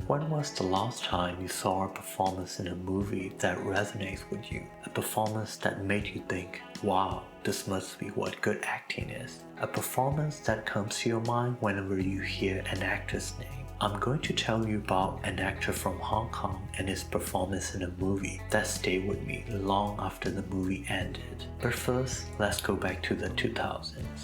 When was the last time you saw a performance in a movie that resonates with you? A performance that made you think, wow, this must be what good acting is. A performance that comes to your mind whenever you hear an actor's name. I'm going to tell you about an actor from Hong Kong and his performance in a movie that stayed with me long after the movie ended. But first, let's go back to the 2000s.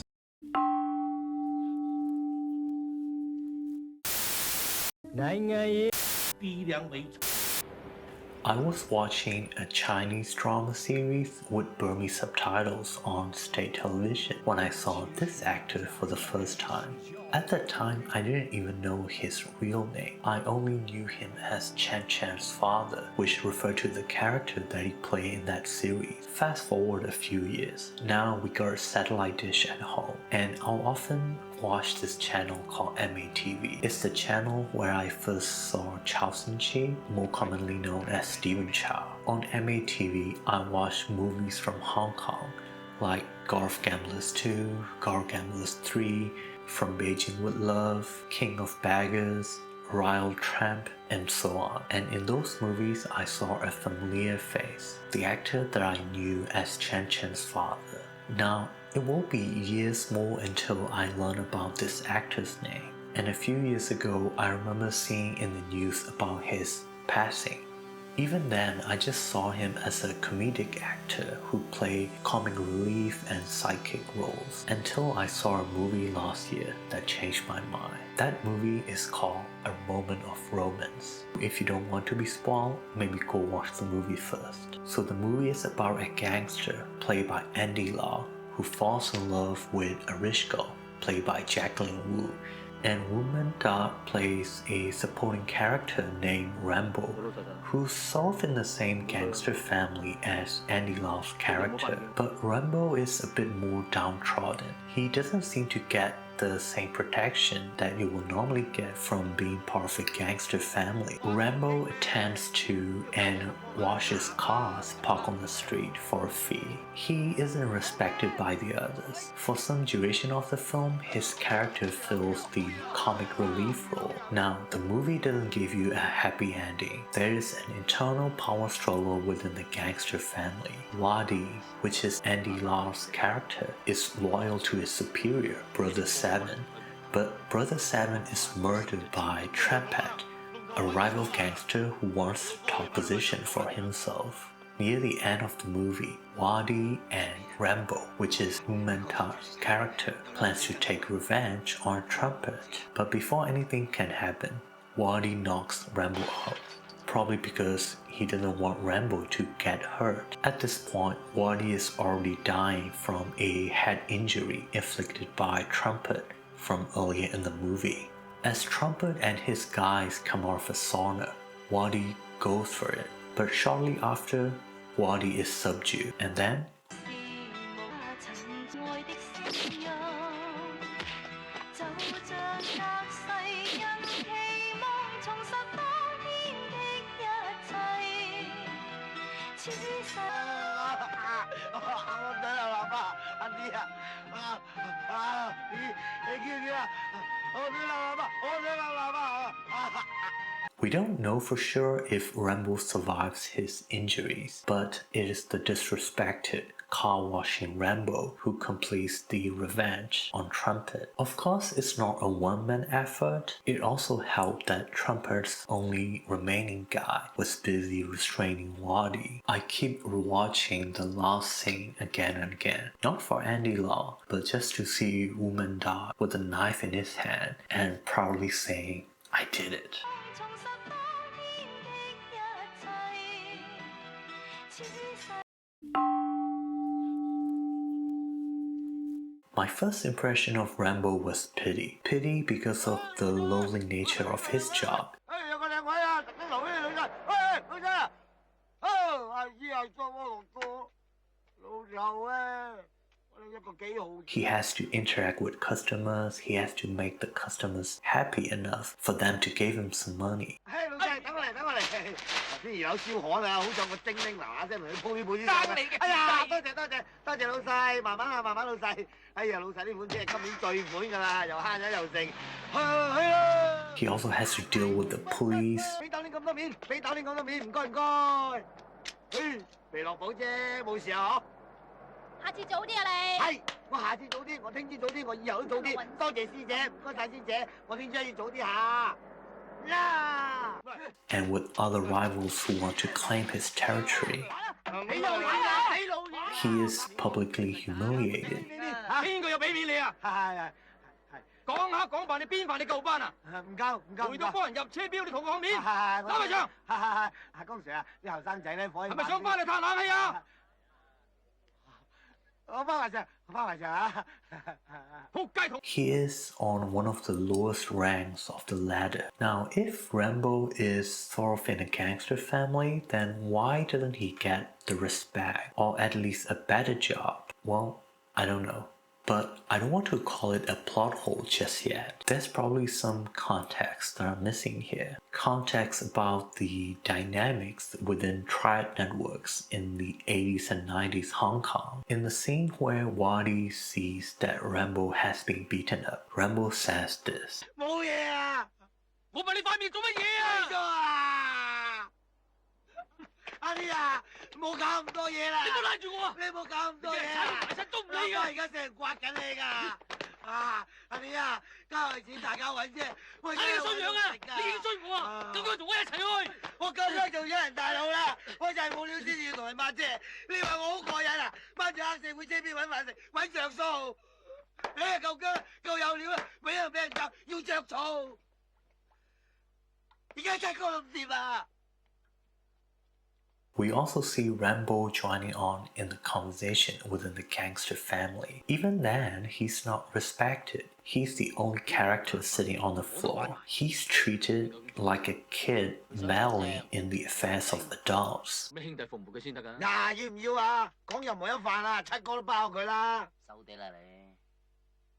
I was watching a Chinese drama series with Burmese subtitles on state television when I saw this actor for the first time. At that time, I didn't even know his real name. I only knew him as Chen Chan's father, which referred to the character that he played in that series. Fast forward a few years. Now we got a satellite dish at home, and I'll often watch this channel called MATV. It's the channel where I first saw Chow Sin-chi, more commonly known as Stephen Chow. On MATV, I watched movies from Hong Kong like Golf Gamblers 2, Golf Gamblers 3, From Beijing with Love, King of Baggers, Royal Tramp, and so on. And in those movies, I saw a familiar face, the actor that I knew as Chen Chan's father. Now, it won't be years more until I learned about this actor's name. And a few years ago, I remember seeing in the news about his passing. Even then, I just saw him as a comedic actor who played comic relief and sidekick roles until I saw a movie last year that changed my mind. That movie is called A Moment of Romance. If you don't want to be spoiled, maybe go watch the movie first. So the movie is about a gangster played by Andy Lau who falls in love with a rich girl played by Jacqueline Wu. And Wú Mèngdá plays a supporting character named Rambo, who's sort of in the same gangster family as Andy Lau's character. But Rambo is a bit more downtrodden. He doesn't seem to get the same protection that you will normally get from being part of a gangster family. Rambo attends to and washes cars parked on the street for a fee. He isn't respected by the others. For some duration of the film, his character fills the comic relief role. Now, the movie doesn't give you a happy ending. There is an internal power struggle within the gangster family. Wadi, which is Andy Lau's character, is loyal to his superior, Brother Seven, but Brother Seven is murdered by Trampat, a rival gangster who wants top position for himself. Near the end of the movie, Wadi and Rambo, which is Ng Man-tat's character, plans to take revenge on Trampat. But before anything can happen, Wadi knocks Rambo out, probably because he doesn't want Rambo to get hurt. At this point, Wadi is already dying from a head injury inflicted by Trumpet from earlier in the movie. As Trumpet and his guys come out of a sauna, Wadi goes for it. But shortly after, Wadi is subdued, and then we don't know for sure if Rambo survives his injuries, but it is the disrespected car-washing Rambo who completes the revenge on Trumpet. Of course, it's not a one-man effort. It also helped that Trumpet's only remaining guy was busy restraining Wadi. I keep rewatching the last scene again and again, not for Andy Lau, but just to see Wú Mèngdá with a knife in his hand and proudly saying, "I did it." My first impression of Rambo was pity. Pity because of the lowly nature of his job. He has to interact with customers, he has to make the customers happy enough for them to give him some money. He also has to deal with the police. And with other rivals who want to claim his territory. He is publicly humiliated. He is on one of the lowest ranks of the ladder. Now, if Rambo is sort of in a gangster family, then why doesn't he get the respect, or at least a better job? Well, I don't know. But I don't want to call it a plot hole just yet. There's probably some context that I'm missing here. Context about the dynamics within triad networks in the 80s and 90s Hong Kong. In the scene where Wadi sees that Rambo has been beaten up, Rambo says this. We also see Rambo joining on in the conversation within the gangster family. Even then, he's not respected. He's the only character sitting on the floor. He's treated like a kid meddling in the affairs of adults.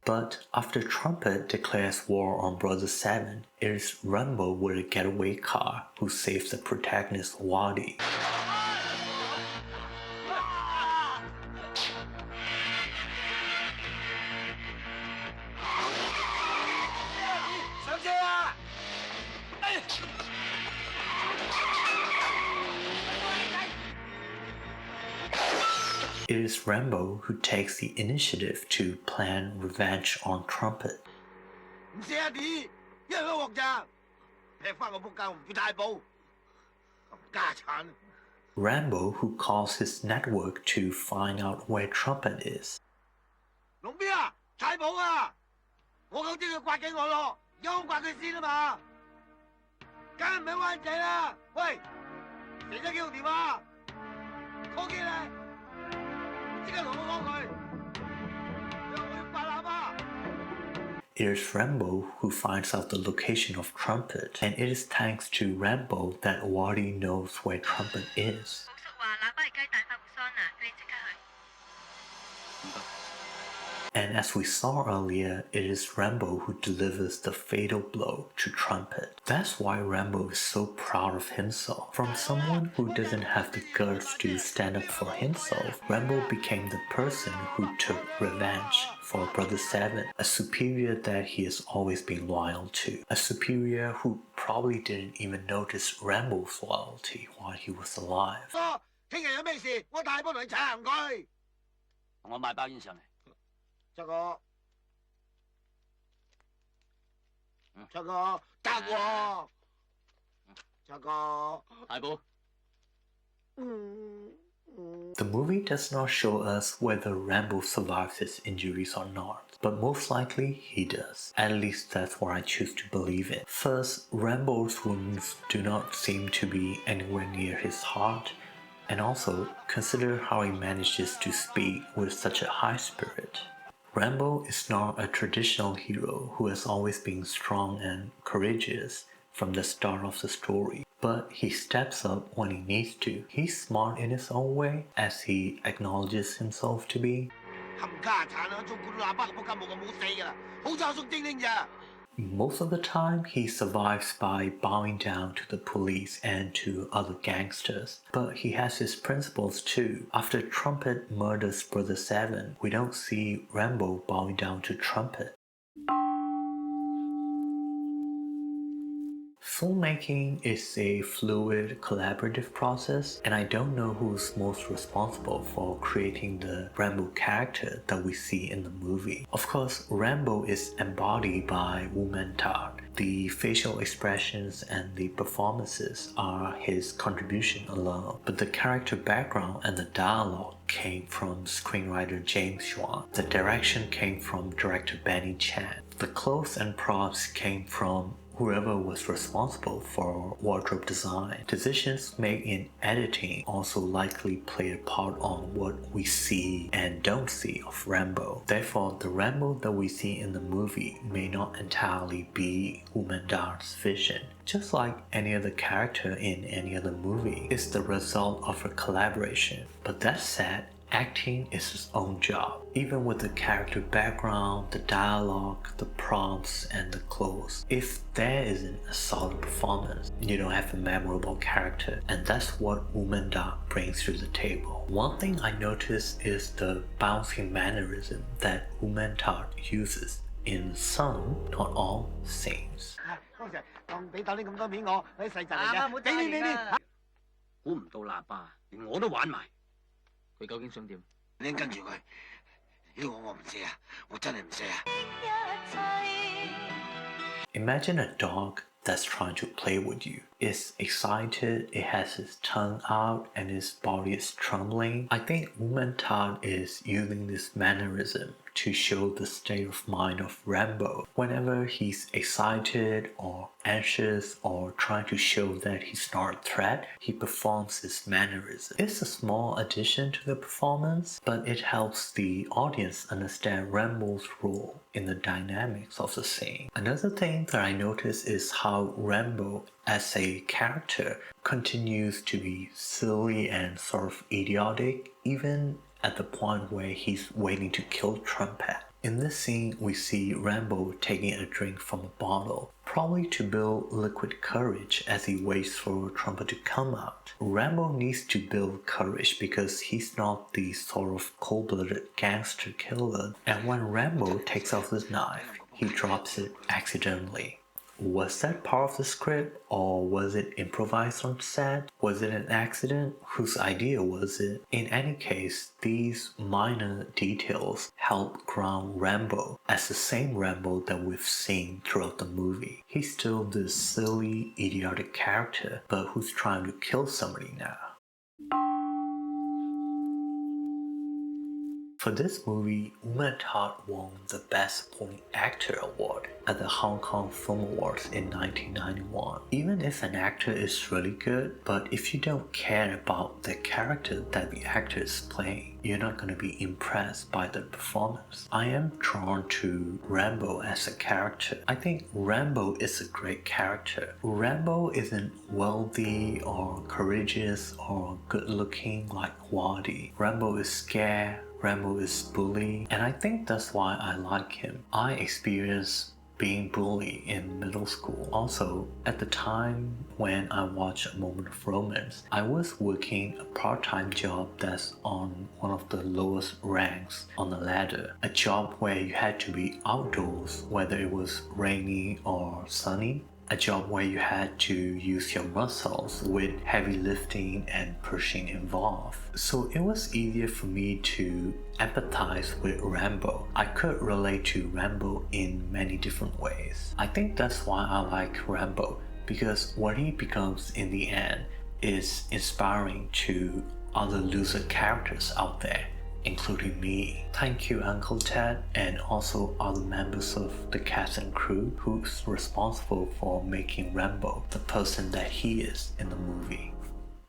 But after Trumpet declares war on Brother 7, it is Rambo with a getaway car who saves the protagonist Wadi. It is Rambo who takes the initiative to plan revenge on Trumpet. Rambo who calls his network to find out where Trumpet is. It is Rambo who finds out the location of Trumpet, and it is thanks to Rambo that Wadi knows where Trumpet is. And as we saw earlier, it is Rambo who delivers the fatal blow to Trumpet. That's why Rambo is so proud of himself. From someone who doesn't have the guts to stand up for himself, Rambo became the person who took revenge for Brother 7, a superior that he has always been loyal to. A superior who probably didn't even notice Rambo's loyalty while he was alive. The movie does not show us whether Rambo survives his injuries or not, but most likely he does. At least that's what I choose to believe in. First, Rambo's wounds do not seem to be anywhere near his heart, and also consider how he manages to speak with such a high spirit. Rambo is not a traditional hero who has always been strong and courageous from the start of the story, but he steps up when he needs to. He's smart in his own way, as he acknowledges himself to be. Most of the time, he survives by bowing down to the police and to other gangsters. But he has his principles too. After Trumpet murders Brother 7, we don't see Rambo bowing down to Trumpet. Filmmaking is a fluid, collaborative process, and I don't know who's most responsible for creating the Rambo character that we see in the movie. Of course, Rambo is embodied by Wú Mèngdá. The facial expressions and the performances are his contribution alone, but the character background and the dialogue came from screenwriter James Schwan. The direction came from director Benny Chan. The clothes and props came from whoever was responsible for wardrobe design. Decisions made in editing also likely played a part on what we see and don't see of Rambo. Therefore, the Rambo that we see in the movie may not entirely be Wú Mèngdá's vision. Just like any other character in any other movie, it's the result of a collaboration. But that said, acting is his own job. Even with the character background, the dialogue, the prompts, and the clothes, if there isn't a solid performance, you don't have a memorable character, and that's what Wú Mèngdá brings to the table. One thing I noticed is the bouncing mannerism that Wú Mèngdá uses in some, not all, scenes. 俾豆呢咁多面我，啲細侄嚟嘅，俾估唔到喇叭，連我都玩埋。佢究竟想點？你跟住佢，呢個我唔射啊，我真係唔射啊。Imagine a dog that's trying to play with you. It's excited, it has its tongue out, and its body is trembling. I think Wú Mèngdá is using this mannerism to show the state of mind of Rambo. Whenever he's excited or anxious or trying to show that he's not a threat, he performs this mannerism. It's a small addition to the performance, but it helps the audience understand Rambo's role in the dynamics of the scene. Another thing that I noticed is how Rambo as a character continues to be silly and sort of idiotic, even at the point where he's waiting to kill Trumpet. In this scene, we see Rambo taking a drink from a bottle, probably to build liquid courage as he waits for Trumpet to come out. Rambo needs to build courage because he's not the sort of cold-blooded gangster killer, and when Rambo takes off his knife, he drops it accidentally. Was that part of the script, or was it improvised on set? Was it an accident? Whose idea was it? In any case, these minor details help ground Rambo as the same Rambo that we've seen throughout the movie. He's still this silly, idiotic character, but who's trying to kill somebody now. For this movie, Ng Man-tat won the Best Supporting Actor award at the Hong Kong Film Awards in 1991. Even if an actor is really good, but if you don't care about the character that the actor is playing, you're not going to be impressed by the performance. I am drawn to Rambo as a character. I think Rambo is a great character. Rambo isn't wealthy or courageous or good looking like Wadi. Rambo is scared. Rambo is bullied, and I think that's why I like him. I experienced being bullied in middle school. Also, at the time when I watched A Moment of Romance, I was working a part-time job that's on one of the lowest ranks on the ladder. A job where you had to be outdoors, whether it was rainy or sunny. A job where you had to use your muscles with heavy lifting and pushing involved. So it was easier for me to empathize with Rambo. I could relate to Rambo in many different ways. I think that's why I like Rambo, because what he becomes in the end is inspiring to other loser characters out there, including me. Thank you, Uncle Ted, and also other members of the cast and crew who's responsible for making Rambo the person that he is in the movie.